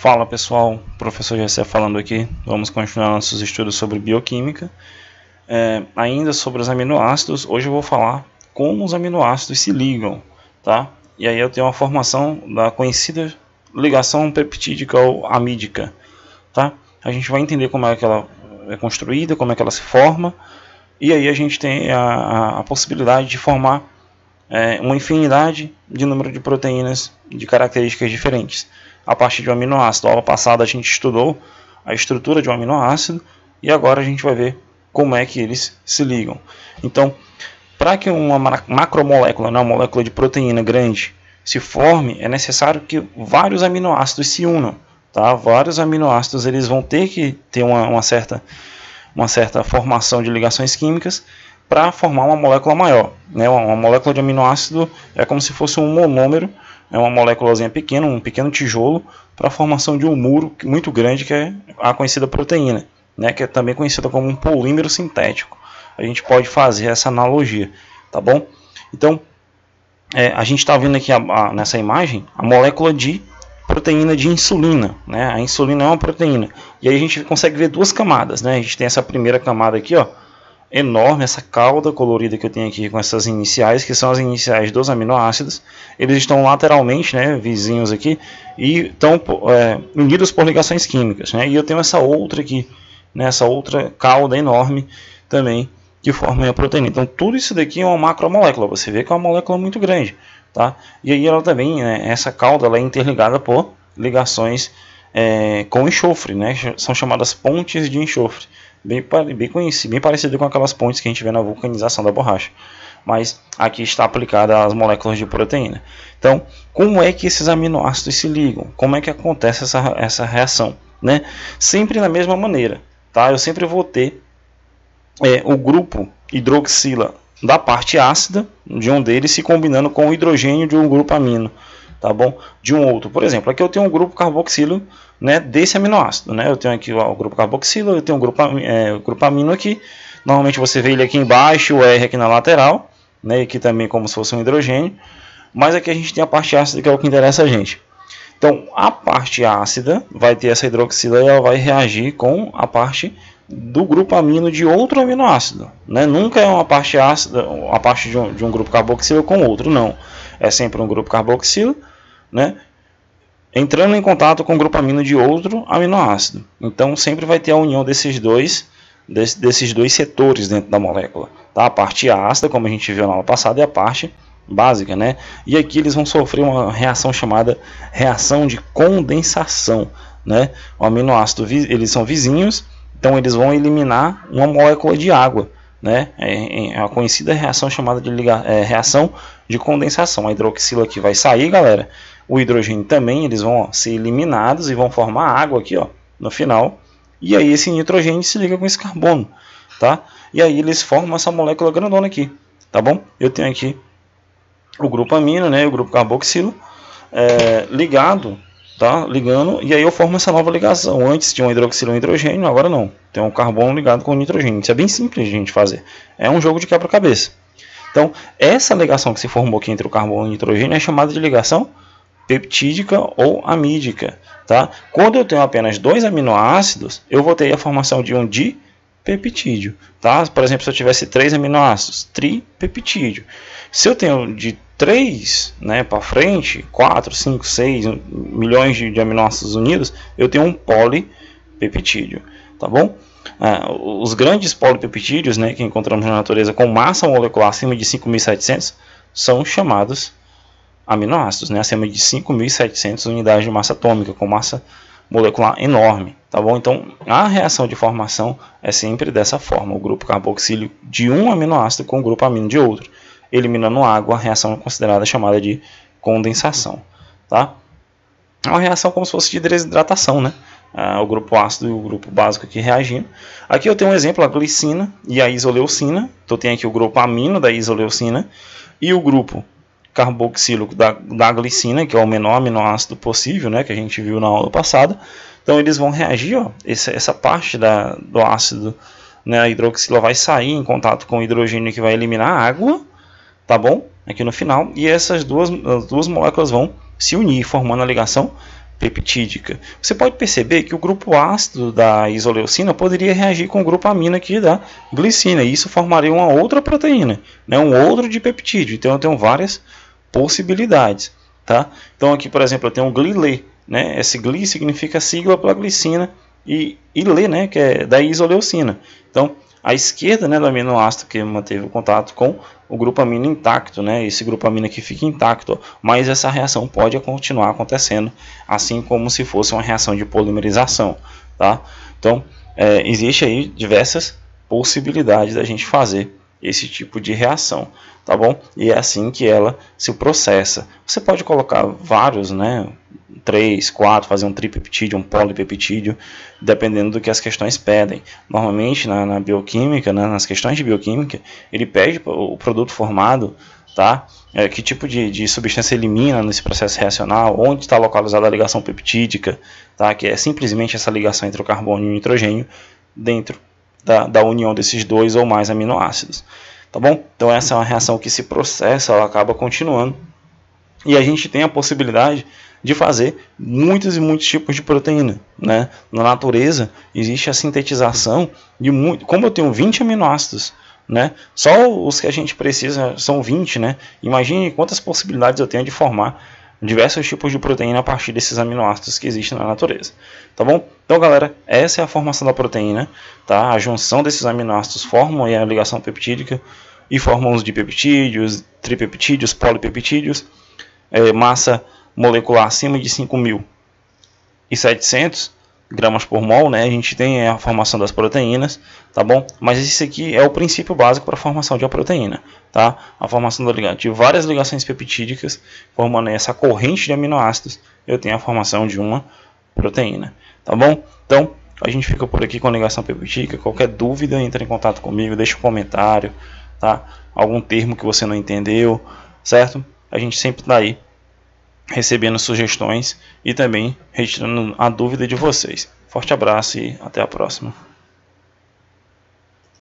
Fala pessoal, professor Gessé falando aqui. Vamos continuar nossos estudos sobre bioquímica. Ainda sobre os aminoácidos, hoje eu vou falar como os aminoácidos se ligam, tá? E aí eu tenho uma formação da conhecida ligação peptídica ou amídica, tá? A gente vai entender como é que ela é construída, como é que ela se forma, e aí a gente tem a possibilidade de formar uma infinidade de número de proteínas de características diferentes a partir de um aminoácido. Na aula passada a gente estudou a estrutura de um aminoácido e agora a gente vai ver como é que eles se ligam. Então, para que uma macromolécula, uma molécula de proteína grande, se forme, é necessário que vários aminoácidos se unam. Tá? Vários aminoácidos eles vão ter que ter uma certa formação de ligações químicas para formar uma molécula maior. Né? Uma molécula de aminoácido é como se fosse um monômero, é uma moléculazinha pequena, um pequeno tijolo para a formação de um muro muito grande, que é a conhecida proteína, né? Que é também conhecida como um polímero sintético. A gente pode fazer essa analogia, tá bom? Então, a gente está vendo aqui nessa imagem a molécula de proteína de insulina, né? A insulina é uma proteína. E aí a gente consegue ver duas camadas, né? A gente tem essa primeira camada aqui, ó, enorme, essa cauda colorida que eu tenho aqui com essas iniciais, que são as iniciais dos aminoácidos. Eles estão lateralmente, né, vizinhos aqui, e estão unidos por ligações químicas, né? E eu tenho essa outra aqui, né, essa outra cauda enorme também, que forma a proteína. Então tudo isso daqui é uma macromolécula, você vê que é uma molécula muito grande, tá? E aí ela também, essa cauda, ela é interligada por ligações com enxofre, né? São chamadas pontes de enxofre. Bem parecido com aquelas pontes que a gente vê na vulcanização da borracha. Mas aqui está aplicada às moléculas de proteína. Então, como é que esses aminoácidos se ligam? Como é que acontece essa reação? Né? Sempre da mesma maneira. Tá? Eu sempre vou ter o grupo hidroxila da parte ácida de um deles se combinando com o hidrogênio de um grupo amino. Tá bom? De um outro. Por exemplo, aqui eu tenho um grupo carboxilo, né, desse aminoácido. Né? Eu tenho aqui o grupo carboxilo, eu tenho um grupo amino aqui. Normalmente você vê ele aqui embaixo, o R aqui na lateral, né, aqui também como se fosse um hidrogênio. Mas aqui a gente tem a parte ácida, que é o que interessa a gente. Então, a parte ácida vai ter essa hidroxila e ela vai reagir com a parte do grupo amino de outro aminoácido. Né? Nunca é uma parte ácida, a parte de um grupo carboxilo com outro, não. É sempre um grupo carboxilo, né, entrando em contato com o grupo amino de outro aminoácido. Então sempre vai ter a união desses dois setores dentro da molécula. Tá? A parte ácida, como a gente viu na aula passada, é a parte básica. Né? E aqui eles vão sofrer uma reação chamada reação de condensação. Né? O aminoácido, eles são vizinhos, então eles vão eliminar uma molécula de água. Né? É a conhecida reação chamada de reação de condensação. A hidroxila aqui vai sair, galera. O hidrogênio também, eles vão ser eliminados e vão formar água aqui, ó, no final. E aí esse nitrogênio se liga com esse carbono, tá? E aí eles formam essa molécula grandona aqui, tá bom? Eu tenho aqui o grupo amino, né, o grupo carboxilo ligado, tá? Ligando, e aí eu formo essa nova ligação. Antes tinha um hidroxilo e um hidrogênio, agora não. Tem um carbono ligado com o nitrogênio. Isso é bem simples de a gente fazer. É um jogo de quebra-cabeça. Então, essa ligação que se formou aqui entre o carbono e o nitrogênio é chamada de ligação peptídica ou amídica. Tá? Quando eu tenho apenas dois aminoácidos, eu vou ter a formação de um dipeptídeo. Tá? Por exemplo, se eu tivesse 3 aminoácidos, tripeptídeo. Se eu tenho de 3, né, para frente, 4, 5, 6 milhões de aminoácidos unidos, eu tenho um polipeptídeo. Tá bom? Os grandes polipeptídeos, né, que encontramos na natureza com massa molecular acima de 5.700 são chamados aminoácidos, né, acima de 5.700 unidades de massa atômica, com massa molecular enorme. Tá bom? Então, a reação de formação é sempre dessa forma: o grupo carboxílico de um aminoácido com o grupo amino de outro, eliminando água. A reação é considerada chamada de condensação. Tá? É uma reação como se fosse de desidratação, né? O grupo ácido e o grupo básico aqui reagindo. Aqui eu tenho um exemplo, a glicina e a isoleucina. Então eu tenho aqui o grupo amino da isoleucina e o grupo carboxílico da glicina, que é o menor aminoácido possível, né, que a gente viu na aula passada. Então eles vão reagir, ó, essa parte do ácido, né, a hidroxila vai sair em contato com o hidrogênio, que vai eliminar a água, tá bom? Aqui no final, e essas duas moléculas vão se unir, formando a ligação peptídica. Você pode perceber que o grupo ácido da isoleucina poderia reagir com o grupo amino aqui da glicina, e isso formaria uma outra proteína, né, um outro dipeptídeo. Então eu tenho várias possibilidades, tá? Então aqui, por exemplo, eu tenho um glilê, né? Esse gli significa sigla para glicina, e lê, né, que é da isoleucina. Então a esquerda, né, do aminoácido que manteve o contato com o grupo amino intacto, né, esse grupo amino aqui fica intacto, mas essa reação pode continuar acontecendo, assim como se fosse uma reação de polimerização, tá? Então existe aí diversas possibilidades da gente fazer esse tipo de reação, tá bom? E é assim que ela se processa. Você pode colocar vários, né, 3, 4, fazer um tripeptídeo, um polipeptídeo, dependendo do que as questões pedem. Normalmente na bioquímica, né, nas questões de bioquímica, ele pede o produto formado, tá? Que tipo de substância elimina nesse processo reacional, onde está localizada a ligação peptídica, tá? Que é simplesmente essa ligação entre o carbono e o nitrogênio dentro da união desses dois ou mais aminoácidos, tá bom? Então essa é uma reação que se processa, ela acaba continuando, e a gente tem a possibilidade de fazer muitos e muitos tipos de proteína, né? Na natureza existe a sintetização de como eu tenho 20 aminoácidos, né? Só os que a gente precisa são 20, né? Imagine quantas possibilidades eu tenho de formar diversos tipos de proteína a partir desses aminoácidos que existem na natureza, tá bom? Então, galera, essa é a formação da proteína, tá? A junção desses aminoácidos formam aí a ligação peptídica e formam os dipeptídeos, tripeptídeos, polipeptídeos, massa molecular acima de 5.700 gramas por mol, né? A gente tem a formação das proteínas, tá bom? Mas esse aqui é o princípio básico para a formação de uma proteína, tá? A formação de várias ligações peptídicas formando essa corrente de aminoácidos, eu tenho a formação de uma proteína, tá bom? Então a gente fica por aqui com a ligação peptídica. Qualquer dúvida, entre em contato comigo, deixa um comentário, tá? Algum termo que você não entendeu, certo? A gente sempre está aí recebendo sugestões e também retirando a dúvida de vocês. Forte abraço e até a próxima.